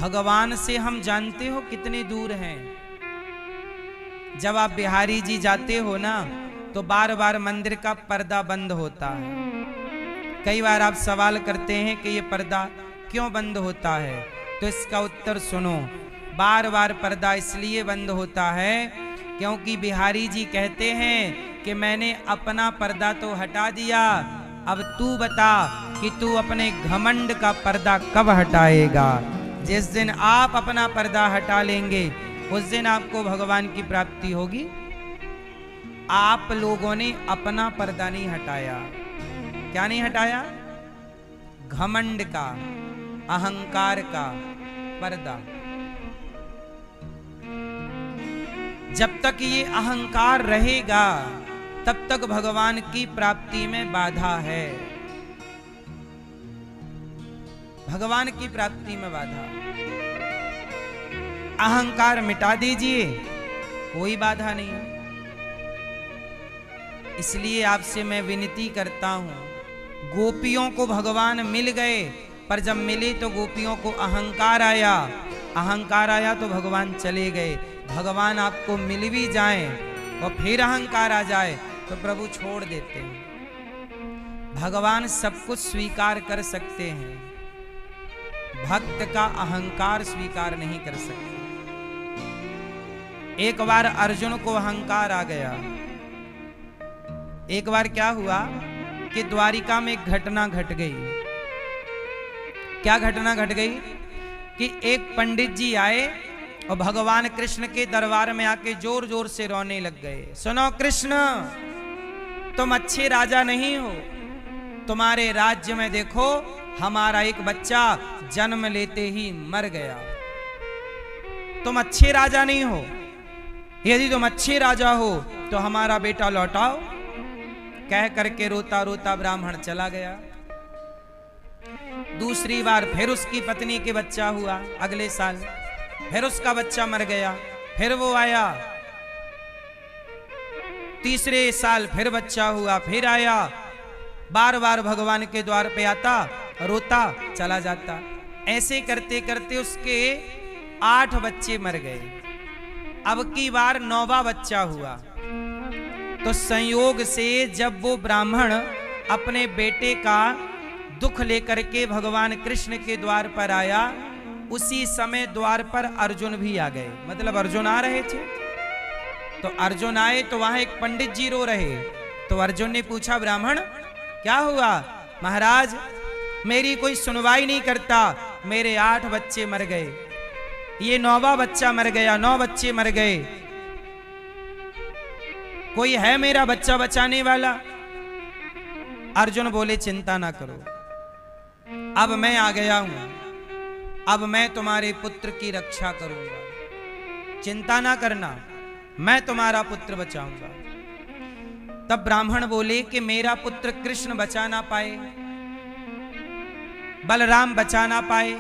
भगवान से हम जानते हो कितने दूर हैं। जब आप बिहारी जी जाते हो ना तो बार बार मंदिर का पर्दा बंद होता है। कई बार आप सवाल करते हैं कि ये पर्दा क्यों बंद होता है, तो इसका उत्तर सुनो। बार बार पर्दा इसलिए बंद होता है क्योंकि बिहारी जी कहते हैं कि मैंने अपना पर्दा तो हटा दिया, अब तू बता कि तू अपने घमंड का पर्दा कब हटाएगा। जिस दिन आप अपना पर्दा हटा लेंगे उस दिन आपको भगवान की प्राप्ति होगी। आप लोगों ने अपना पर्दा नहीं हटाया। क्या नहीं हटाया? घमंड का, अहंकार का पर्दा। जब तक ये अहंकार रहेगा तब तक भगवान की प्राप्ति में बाधा है। भगवान की प्राप्ति में बाधा। अहंकार मिटा दीजिए, कोई बाधा नहीं। इसलिए आपसे मैं विनती करता हूं, गोपियों को भगवान मिल गए, पर जब मिले तो गोपियों को अहंकार आया। अहंकार आया तो भगवान चले गए। भगवान आपको मिल भी जाए और फिर अहंकार आ जाए तो प्रभु छोड़ देते हैं। भगवान सब कुछ स्वीकार कर सकते हैं, भक्त का अहंकार स्वीकार नहीं कर सकते। एक बार अर्जुन को अहंकार आ गया। एक बार क्या हुआ कि द्वारिका में एक घटना घट गई। क्या घटना घट गई कि एक पंडित जी आए और भगवान कृष्ण के दरबार में आके जोर जोर से रोने लग गए। सुनो कृष्ण, तुम अच्छे राजा नहीं हो। तुम्हारे राज्य में देखो हमारा एक बच्चा जन्म लेते ही मर गया। तुम अच्छे राजा नहीं हो। यदि तुम अच्छे राजा हो तो हमारा बेटा लौटाओ। कह करके रोता रोता ब्राह्मण चला गया। दूसरी बार फिर उसकी पत्नी के बच्चा हुआ। अगले साल फिर उसका बच्चा मर गया। फिर वो आया। तीसरे साल फिर बच्चा हुआ, फिर आया। बार बार भगवान के द्वार पे आता, रोता, चला जाता। ऐसे करते करते उसके 8 बच्चे मर गए। अब की बार 9वां बच्चा हुआ। तो संयोग से जब वो ब्राह्मण अपने बेटे का दुख लेकर के भगवान कृष्ण के द्वार पर आया, उसी समय द्वार पर अर्जुन भी आ गए। मतलब अर्जुन आ रहे थे। तो अर्जुन आए तो वहां एक पंडित जी रो रहे। तो अर्जुन ने पूछा, ब्राह्मण क्या हुआ? महाराज मेरी कोई सुनवाई नहीं करता, मेरे 8 बच्चे मर गए, ये 9वां बच्चा मर गया, 9 बच्चे मर गए, कोई है मेरा बच्चा बचाने वाला? अर्जुन बोले, चिंता ना करो, अब मैं आ गया हूं, अब मैं तुम्हारे पुत्र की रक्षा करूंगा, चिंता ना करना, मैं तुम्हारा पुत्र बचाऊंगा। तब ब्राह्मण बोले कि मेरा पुत्र कृष्ण बचा ना पाए, बलराम बचा ना पाए,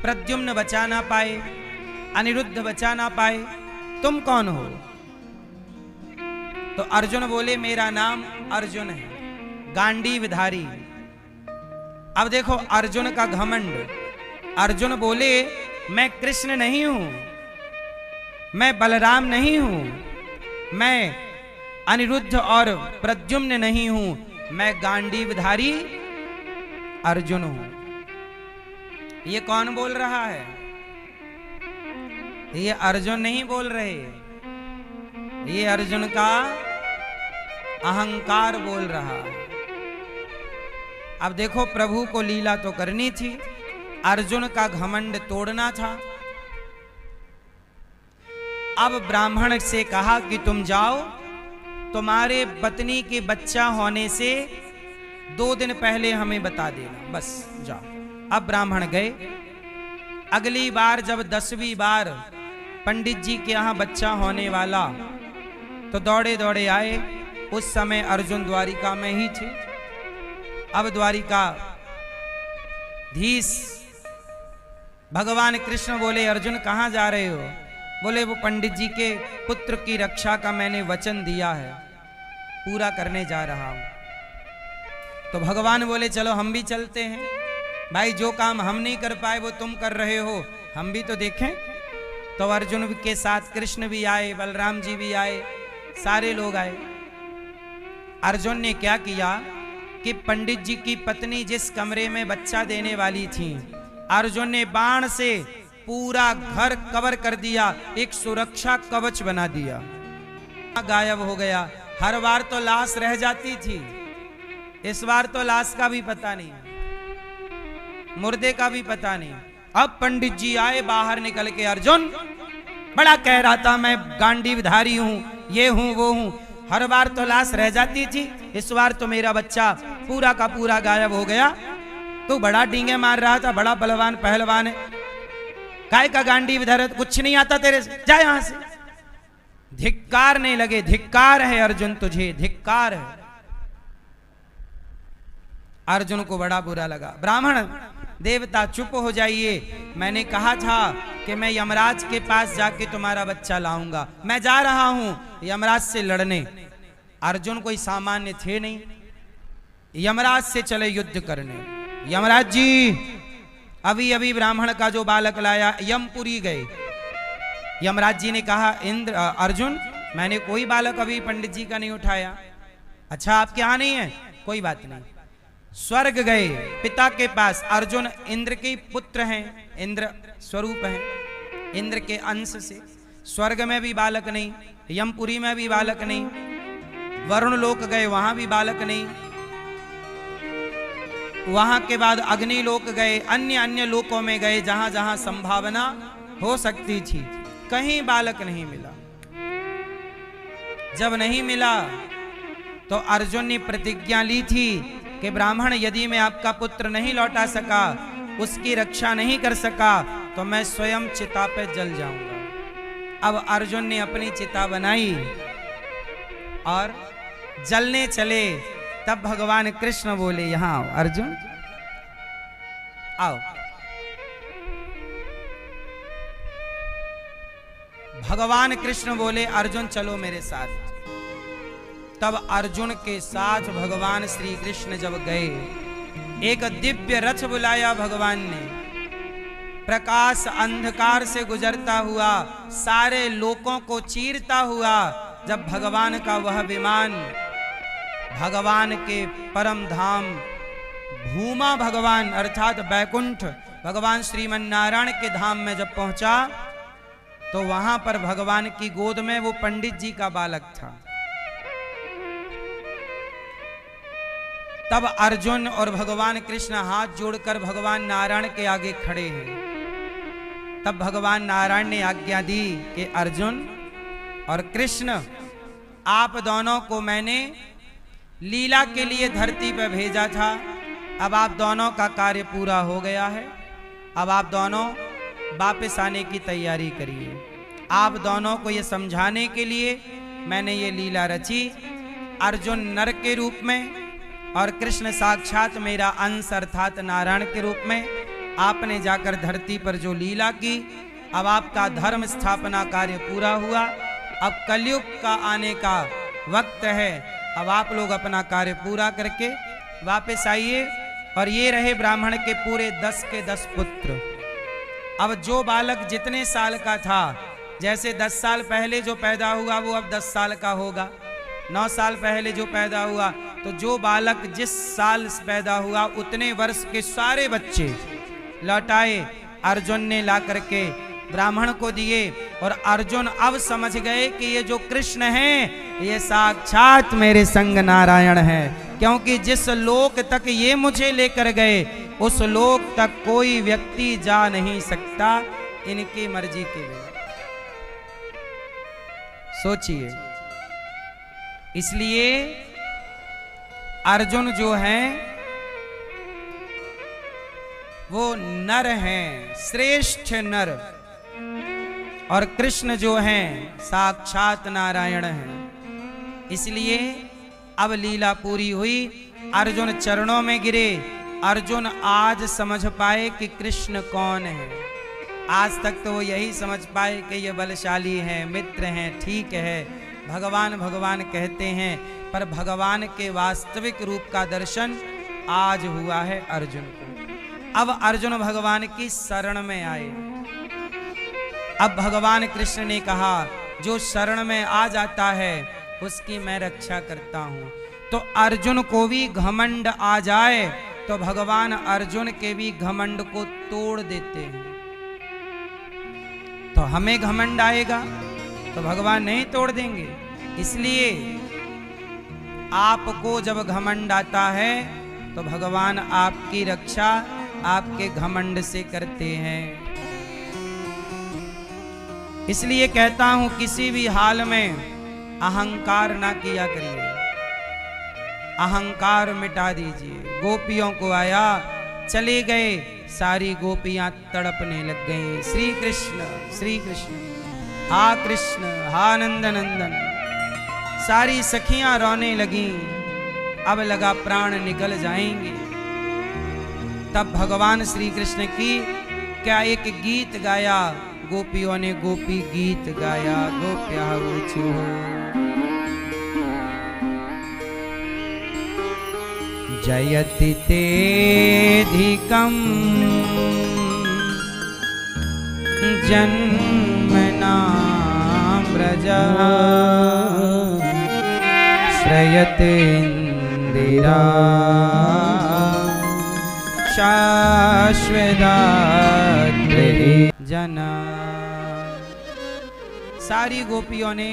प्रद्युम्न बचा ना पाए, अनिरुद्ध बचा ना पाए, तुम कौन हो? तो अर्जुन बोले, मेरा नाम अर्जुन है, गांडीवधारी। अब देखो अर्जुन का घमंड। अर्जुन बोले, मैं कृष्ण नहीं हूं, मैं बलराम नहीं हूं, मैं अनिरुद्ध और प्रद्युम्न नहीं हूं, मैं गांडीवधारी अर्जुन हूं। ये कौन बोल रहा है? ये अर्जुन नहीं बोल रहे, ये अर्जुन का अहंकार बोल रहा है। अब देखो प्रभु को लीला तो करनी थी, अर्जुन का घमंड तोड़ना था। अब ब्राह्मण से कहा कि तुम जाओ, तुम्हारे पत्नी के बच्चा होने से 2 दिन पहले हमें बता देना, बस जाओ। अब ब्राह्मण गए। अगली बार जब 10वीं बार पंडित जी के यहां बच्चा होने वाला तो दौड़े दौड़े आए। उस समय अर्जुन द्वारिका में ही थे। अब द्वारिका धीस भगवान कृष्ण बोले, अर्जुन कहां जा रहे हो? बोले, वो पंडित जी के पुत्र की रक्षा का मैंने वचन दिया है, पूरा करने जा रहा हूं। तो भगवान बोले, चलो हम भी चलते हैं। भाई जो काम हम नहीं कर पाए वो तुम कर रहे हो, हम भी तो देखें। तो अर्जुन के साथ कृष्ण भी आए, बलराम जी भी आए, सारे लोग आए। अर्जुन ने क्या किया कि पंडित जी की पत्नी जिस कमरे में बच्चा देने वाली थी, अर्जुन ने बाण से पूरा घर कवर कर दिया, एक सुरक्षा कवच बना दिया। गायब हो गया। हर बार तो लाश रह जाती थी, इस बार तो लाश का भी पता नहीं, मुर्दे का भी पता नहीं। अब पंडित जी आए बाहर निकल के, अर्जुन बड़ा कह रहा था मैं गांडीवधारी हूं, ये हूं वो हूं, हर बार तो लाश रह जाती थी, इस बार तो मेरा बच्चा पूरा का पूरा गायब हो गया। तू बड़ा डींगे मार रहा था, बड़ा बलवान पहलवान है, काय का गांडीवधर, कुछ नहीं आता तेरे से, जा यहां से। धिक्कारने लगे, धिक्कार है अर्जुन तुझे, धिक्कार है। अर्जुन को बड़ा बुरा लगा। ब्राह्मण देवता चुप हो जाइए, मैंने कहा था कि मैं यमराज के पास जाके तुम्हारा बच्चा लाऊंगा, मैं जा रहा हूं यमराज से लड़ने। अर्जुन कोई सामान्य थे नहीं, यमराज से चले युद्ध करने। यमराज जी अभी अभी ब्राह्मण का जो बालक लाया, यमपुरी गए। यमराज जी ने कहा अर्जुन मैंने कोई बालक अभी पंडित जी का नहीं उठाया। अच्छा आपके यहां नहीं है, कोई बात नहीं। स्वर्ग गए पिता के पास। अर्जुन इंद्र के पुत्र हैं, इंद्र स्वरूप हैं, इंद्र के अंश से। स्वर्ग में भी बालक नहीं, यमपुरी में भी बालक नहीं, वरुण लोक गए वहां भी बालक नहीं, वहां के बाद अग्नि लोक गए, अन्य अन्य लोकों में गए जहां जहां संभावना हो सकती थी, कहीं बालक नहीं मिला। जब नहीं मिला तो अर्जुन ने प्रतिज्ञा ली थी कि ब्राह्मण यदि मैं आपका पुत्र नहीं लौटा सका, उसकी रक्षा नहीं कर सका, तो मैं स्वयं चिता पे जल जाऊंगा। अब अर्जुन ने अपनी चिता बनाई और जलने चले। तब भगवान कृष्ण बोले यहां आओ अर्जुन, आओ। भगवान कृष्ण बोले अर्जुन चलो मेरे साथ। तब अर्जुन के साथ भगवान श्री कृष्ण जब गए, एक दिव्य रथ बुलाया भगवान ने, प्रकाश अंधकार से गुजरता हुआ, सारे लोकों को चीरता हुआ। जब भगवान का वह विमान भगवान के परम धाम भूमा भगवान अर्थात बैकुंठ भगवान श्रीमन नारायण के धाम में जब पहुंचा, तो वहां पर भगवान की गोद में वो पंडित जी का बालक था। तब अर्जुन और भगवान कृष्ण हाथ जोड़कर भगवान नारायण के आगे खड़े हैं। तब भगवान नारायण ने आज्ञा दी कि अर्जुन और कृष्ण, आप दोनों को मैंने लीला के लिए धरती पर भेजा था, अब आप दोनों का कार्य पूरा हो गया है, अब आप दोनों वापस आने की तैयारी करिए। आप दोनों को ये समझाने के लिए मैंने ये लीला रची। अर्जुन नर के रूप में और कृष्ण साक्षात मेरा अंश अर्थात नारायण के रूप में आपने जाकर धरती पर जो लीला की, अब आपका धर्म स्थापना कार्य पूरा हुआ। अब कलयुग का आने का वक्त है, अब आप लोग अपना कार्य पूरा करके वापस आइए। और ये रहे ब्राह्मण के पूरे 10 के 10 पुत्र। अब जो बालक जितने साल का था, जैसे 10 साल पहले जो पैदा हुआ वो अब 10 साल का होगा, 9 साल पहले जो पैदा हुआ, तो जो बालक जिस साल पैदा हुआ उतने वर्ष के सारे बच्चे लौटाए अर्जुन ने ला करके ब्राह्मण को दिए। और अर्जुन अब समझ गए कि ये जो कृष्ण हैं ये साक्षात मेरे संग नारायण है, क्योंकि जिस लोक तक ये मुझे लेकर गए उस लोक तक कोई व्यक्ति जा नहीं सकता इनकी मर्जी के लिए। सोचिए, इसलिए अर्जुन जो हैं वो नर हैं, श्रेष्ठ नर, और कृष्ण जो हैं साक्षात नारायण हैं। इसलिए अब लीला पूरी हुई, अर्जुन चरणों में गिरे। अर्जुन आज समझ पाए कि कृष्ण कौन है। आज तक तो वो यही समझ पाए कि ये बलशाली हैं, मित्र हैं, ठीक है, भगवान भगवान कहते हैं, पर भगवान के वास्तविक रूप का दर्शन आज हुआ है अर्जुन को। अब अर्जुन भगवान की शरण में आए। अब भगवान कृष्ण ने कहा जो शरण में आ जाता है उसकी मैं रक्षा करता हूं। तो अर्जुन को भी घमंड आ जाए तो भगवान अर्जुन के भी घमंड को तोड़ देते हैं। तो हमें घमंड आएगा तो भगवान नहीं तोड़ देंगे। इसलिए आपको जब घमंड आता है तो भगवान आपकी रक्षा आपके घमंड से करते हैं। इसलिए कहता हूं किसी भी हाल में अहंकार ना किया करिए, अहंकार मिटा दीजिए। गोपियों को आया, चले गए, सारी गोपियां तड़पने लग गईं। श्री कृष्ण हा कृष्ण हा नंद नंदन। सारी सखियां रोने लगीं, अब लगा प्राण निकल जाएंगे। तब भगवान श्री कृष्ण की क्या एक गीत गाया, गोपियों ने गोपी गीत गाया। गोप्या ऊंचू जयति तेधिकं जन्मना व्रजा श्रयते इंदिरा शाश्वतात्रे जना। सारी गोपियों ने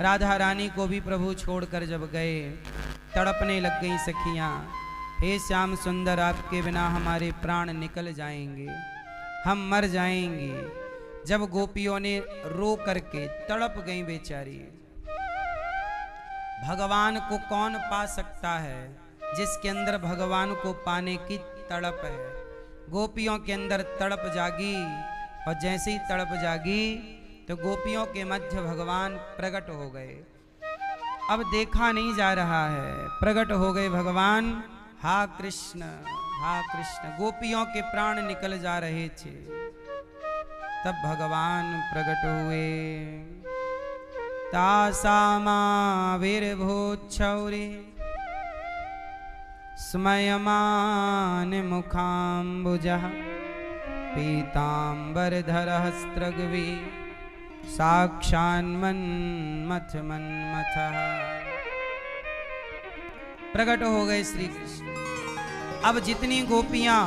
राधा रानी को भी प्रभु छोड़कर जब गए, तड़पने लग गई सखियां। हे श्याम सुंदर, आपके बिना हमारे प्राण निकल जाएंगे, हम मर जाएंगे। जब गोपियों ने रो करके तड़प गई बेचारी। भगवान को कौन पा सकता है जिसके अंदर भगवान को पाने की तड़प है। गोपियों के अंदर तड़प जागी और जैसे ही तड़प जागी तो गोपियों के मध्य भगवान प्रकट हो गए। अब देखा नहीं जा रहा है, प्रकट हो गए भगवान। हा कृष्ण हा कृष्ण। गोपियों के प्राण निकल जा रहे थे, तब भगवान प्रकट हुए। तासामाविर्भूच्छौरे स्मयमान मुखाम्बुजः पीताम्बरधरः स्त्रग्वी साक्षान्मन्मथ मन्मथः। प्रकट हो गए श्री कृष्ण। अब जितनी गोपियां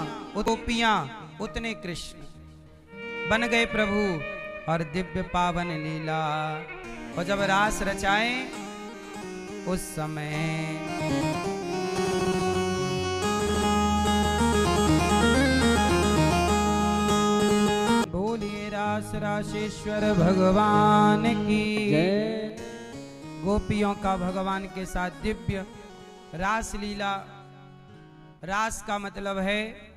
उतने कृष्ण बन गए प्रभु। और दिव्य पावन लीला, और जब रास रचाए उस समय बोलिए रास राशेश्वर भगवान की जय। गोपियों का भगवान के साथ दिव्य रास लीला। रास का मतलब है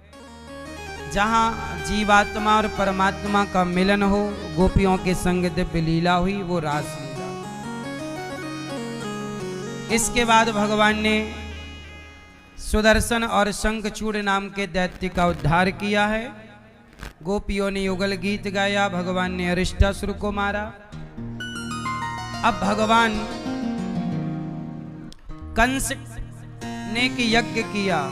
जहां जीवात्मा और परमात्मा का मिलन हो। गोपियों के संग दिव्य लीला हुई, वो रास लीला। इसके बाद भगवान ने सुदर्शन और शंखचूड़ नाम के दैत्य का उद्धार किया है। गोपियों ने युगल गीत गाया, भगवान ने अरिष्टासुर को मारा। अब भगवान कंस ने कि यज्ञ किया,